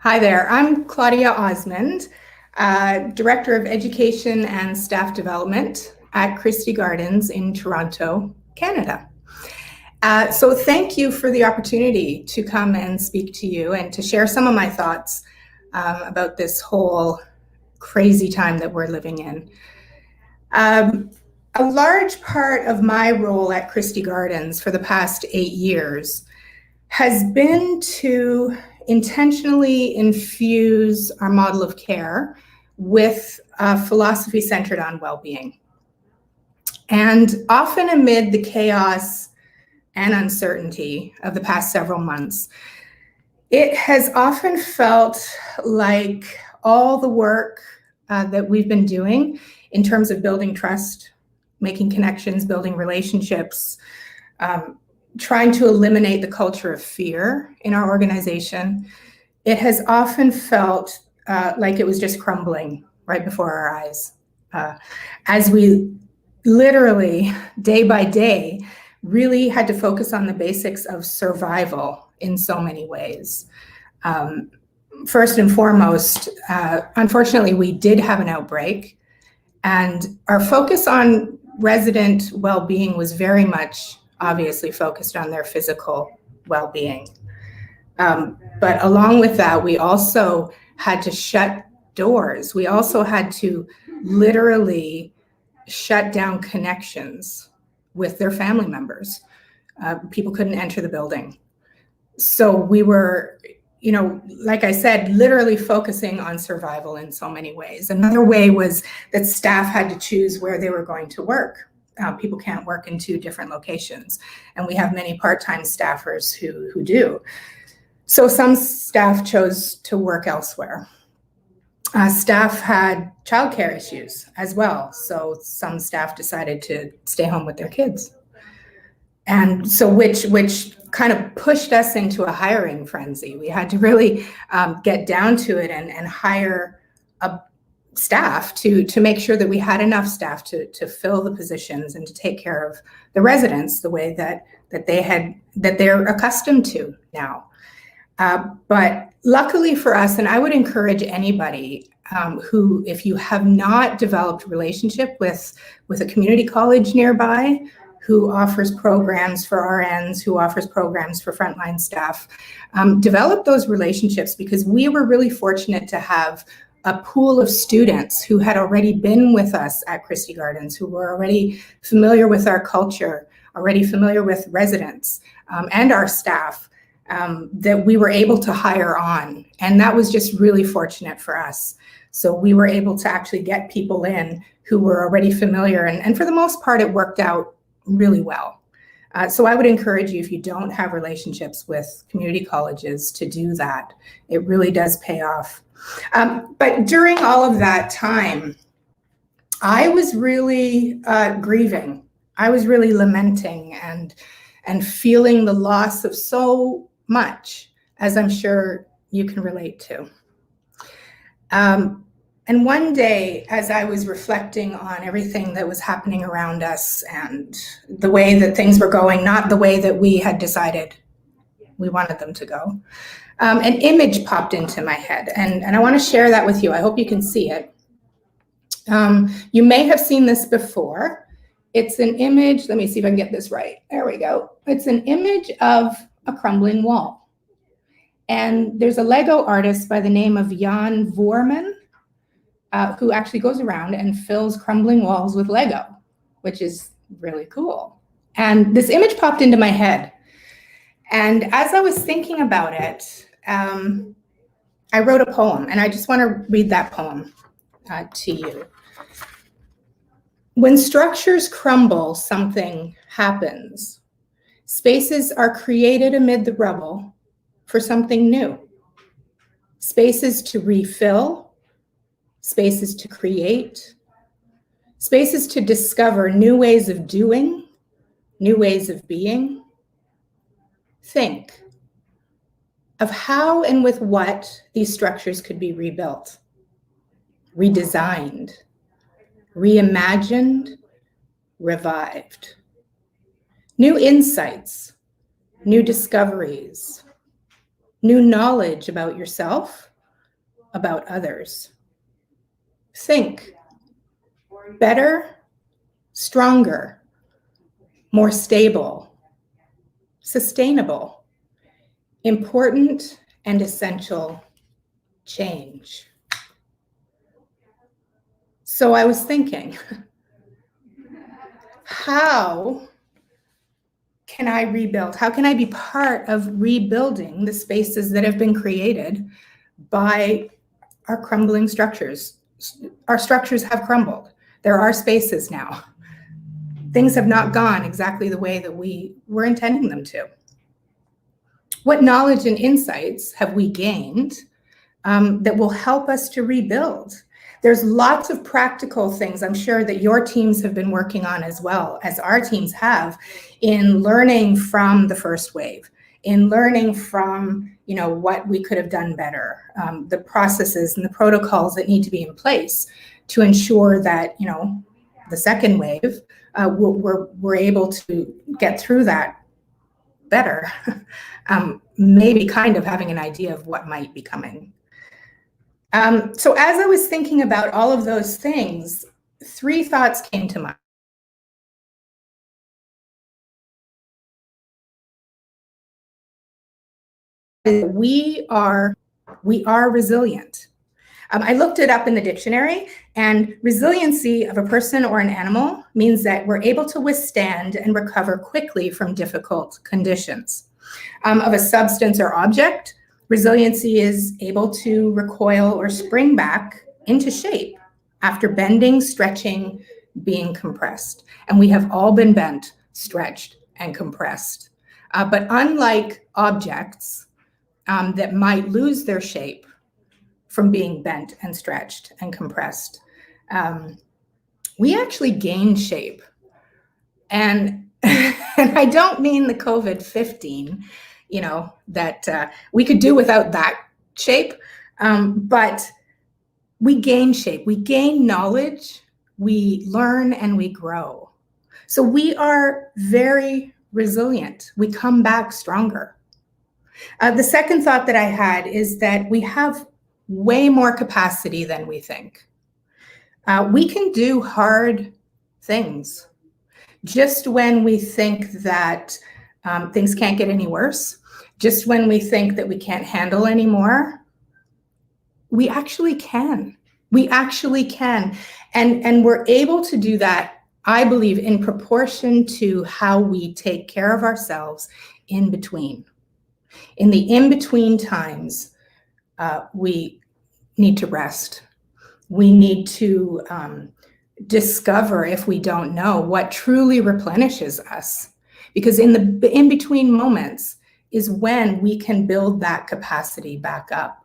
Hi there, I'm Claudia Osmond, Director of Education and Staff Development at Christie Gardens in Toronto, Canada. So thank you for the opportunity to come and speak to you and to share some of my thoughts about this whole crazy time that we're living in. A large part of my role at Christie Gardens for the past 8 years has been to intentionally infuse our model of care with a philosophy centered on well-being. And often amid the chaos and uncertainty of the past several months, it has often felt like all the work that we've been doing in terms of building trust, making connections, building relationships, trying to eliminate the culture of fear in our organization, it has often felt like it was just crumbling right before our eyes. As we literally, day by day, really had to focus on the basics of survival in so many ways. First and foremost, unfortunately, we did have an outbreak, and our focus on resident well-being was very much obviously focused on their physical well-being. But along with that, we also had to shut doors. We also had to literally shut down connections with their family members. People couldn't enter the building. So we were, like I said, literally focusing on survival in so many ways. Another way was that staff had to choose where they were going to work. People can't work in 2 different locations, and we have many part-time staffers who do. So some staff chose to work elsewhere. Staff had childcare issues as well, so some staff decided to stay home with their kids. And so which kind of pushed us into a hiring frenzy. We had to really get down to it and hire a staff to make sure that we had enough staff to fill the positions and to take care of the residents the way that they're accustomed to now. But luckily for us, and I would encourage anybody who, if you have not developed a relationship with a community college nearby, who offers programs for RNs, who offers programs for frontline staff, develop those relationships, because we were really fortunate to have a pool of students who had already been with us at Christie Gardens, who were already familiar with our culture, already familiar with residents and our staff, that we were able to hire on. And that was just really fortunate for us. So we were able to actually get people in who were already familiar. And for the most part, it worked out really well. So I would encourage you, if you don't have relationships with community colleges, to do that. It really does pay off. But during all of that time, I was really grieving. I was really lamenting and feeling the loss of so much, as I'm sure you can relate to. And one day, as I was reflecting on everything that was happening around us and the way that things were going, not the way that we had decided we wanted them to go, an image popped into my head, and I want to share that with you. I hope you can see it. You may have seen this before. It's an image, let me see if I can get this right. There we go. It's an image of a crumbling wall. And there's a Lego artist by the name of Jan Voorman, who actually goes around and fills crumbling walls with Lego, which is really cool. And this image popped into my head. And as I was thinking about it, I wrote a poem, and I just want to read that poem to you. When structures crumble, something happens. Spaces are created amid the rubble for something new. Spaces to refill, spaces to create, spaces to discover new ways of doing, new ways of being. Think of how and with what these structures could be rebuilt, redesigned, reimagined, revived. New insights, new discoveries, new knowledge about yourself about others. Think better, stronger, more stable, sustainable, important and essential change. So I was thinking, how can I rebuild? How can I be part of rebuilding the spaces that have been created by our crumbling structures? Our structures have crumbled. There are spaces now. Things have not gone exactly the way that we were intending them to. What knowledge and insights have we gained that will help us to rebuild? There's lots of practical things I'm sure that your teams have been working on as well as our teams have in learning from the first wave, in learning from what we could have done better, the processes and the protocols that need to be in place to ensure that the second wave we're able to get through that better, maybe kind of having an idea of what might be coming. So as I was thinking about all of those things, 3 thoughts came to mind. We are resilient. I looked it up in the dictionary, and resiliency of a person or an animal means that we're able to withstand and recover quickly from difficult conditions. Of a substance or object, resiliency is able to recoil or spring back into shape after bending, stretching, being compressed. And we have all been bent, stretched, and compressed. But unlike objects that might lose their shape from being bent and stretched and compressed, we actually gain shape. And I don't mean the COVID-15, that we could do without that shape, but we gain shape, we gain knowledge, we learn and we grow. So we are very resilient. We come back stronger. The second thought that I had is that we have way more capacity than we think. We can do hard things. Just when we think that things can't get any worse, just when we think that we can't handle anymore, we actually can. We actually can. And we're able to do that, I believe, in proportion to how we take care of ourselves in between. In the in-between times, we need to rest. We need to discover, if we don't know, what truly replenishes us. Because in the in-between moments is when we can build that capacity back up.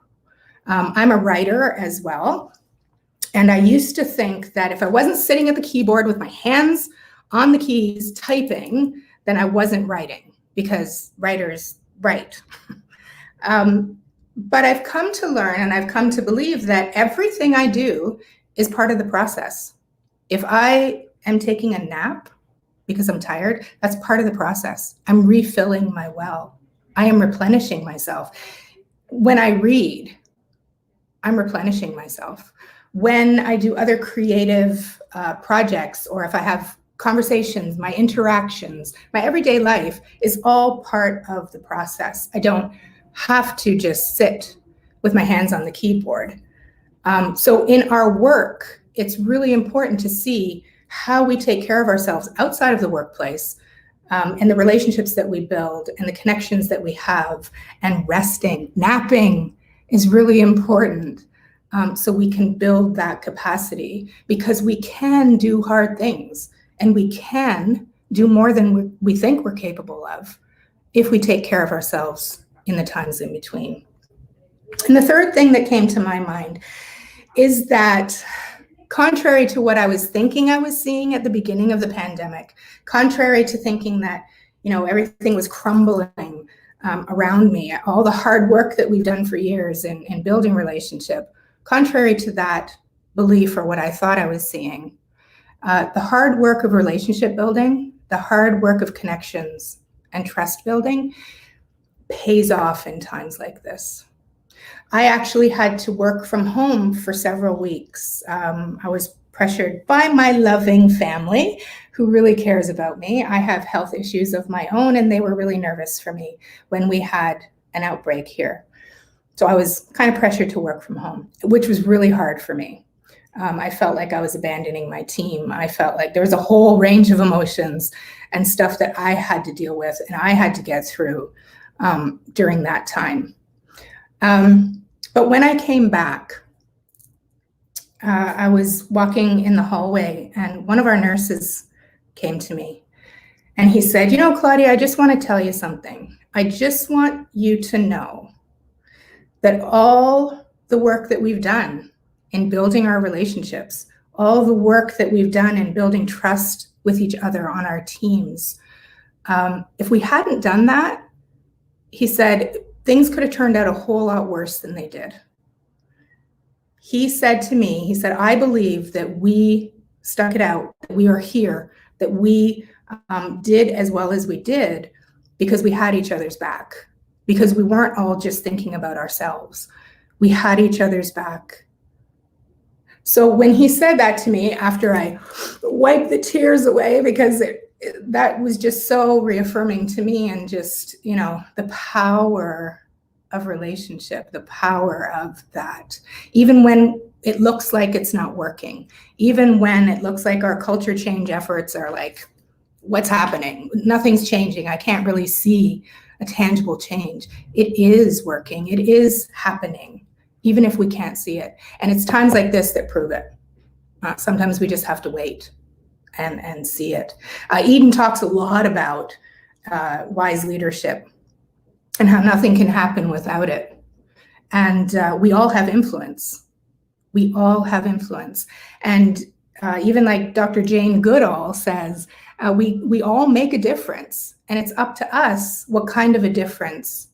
I'm a writer as well. And I used to think that if I wasn't sitting at the keyboard with my hands on the keys typing, then I wasn't writing, because writers write. But I've come to learn and I've come to believe that everything I do is part of the process. If I am taking a nap because I'm tired, that's part of the process. I'm refilling my well. I am replenishing myself. When I read, I'm replenishing myself. When I do other creative projects, or if I have conversations, my interactions, my everyday life is all part of the process. I don't have to just sit with my hands on the keyboard. So in our work, it's really important to see how we take care of ourselves outside of the workplace, and the relationships that we build and the connections that we have, and resting, napping is really important, so we can build that capacity, because we can do hard things and we can do more than we think we're capable of if we take care of ourselves in the times in between. And the third thing that came to my mind is that, contrary to what I was thinking I was seeing at the beginning of the pandemic, contrary to thinking that, everything was crumbling around me, all the hard work that we've done for years in building relationship, contrary to that belief or what I thought I was seeing, the hard work of relationship building, the hard work of connections and trust building pays off in times like this. I actually had to work from home for several weeks. I was pressured by my loving family who really cares about me. I have health issues of my own, and they were really nervous for me when we had an outbreak here. So I was kind of pressured to work from home, which was really hard for me. I felt like I was abandoning my team. I felt like there was a whole range of emotions and stuff that I had to deal with and I had to get through during that time. But when I came back, I was walking in the hallway and one of our nurses came to me and he said, you know, Claudia, I just want to tell you something. I just want you to know that all the work that we've done in building our relationships, all the work that we've done in building trust with each other on our teams, if we hadn't done that, he said, things could have turned out a whole lot worse than they did. He said to me, he said, I believe that we stuck it out, that we are here, that we did as well as we did because we had each other's back, because we weren't all just thinking about ourselves. We had each other's back. So when he said that to me, after I wiped the tears away, because that was just so reaffirming to me, and just, you know, the power of relationship, the power of that, even when it looks like it's not working, even when it looks like our culture change efforts are like, what's happening? Nothing's changing. I can't really see a tangible change. It is working. It is happening, even if we can't see it. And it's times like this that prove it. Sometimes we just have to wait and see it. Eden talks a lot about wise leadership and how nothing can happen without it. And we all have influence. We all have influence. And even like Dr. Jane Goodall says, we all make a difference. And it's up to us what kind of a difference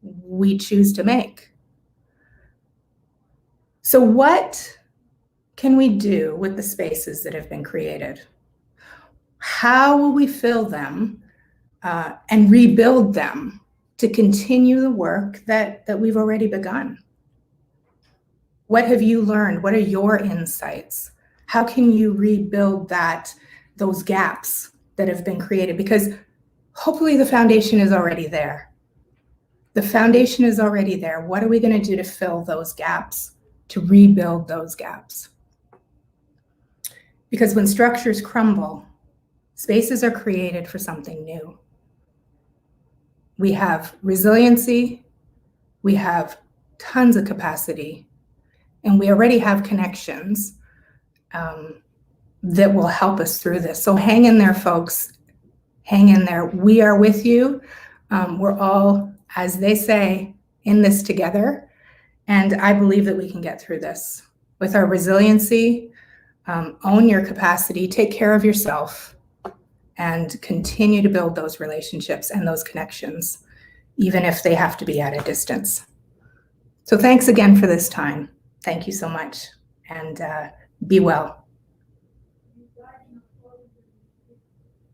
we choose to make. So what can we do with the spaces that have been created? How will we fill them and rebuild them to continue the work that we've already begun? What have you learned? What are your insights? How can you rebuild those gaps that have been created? Because hopefully the foundation is already there. The foundation is already there. What are we going to do to fill those gaps, to rebuild those gaps? Because when structures crumble, spaces are created for something new. We have resiliency, we have tons of capacity, and we already have connections that will help us through this. So hang in there, folks. Hang in there. We are with you. We're all, as they say, in this together. And I believe that we can get through this with our resiliency. Own your capacity, take care of yourself, and continue to build those relationships and those connections, even if they have to be at a distance. So thanks again for this time. Thank you so much, and be well.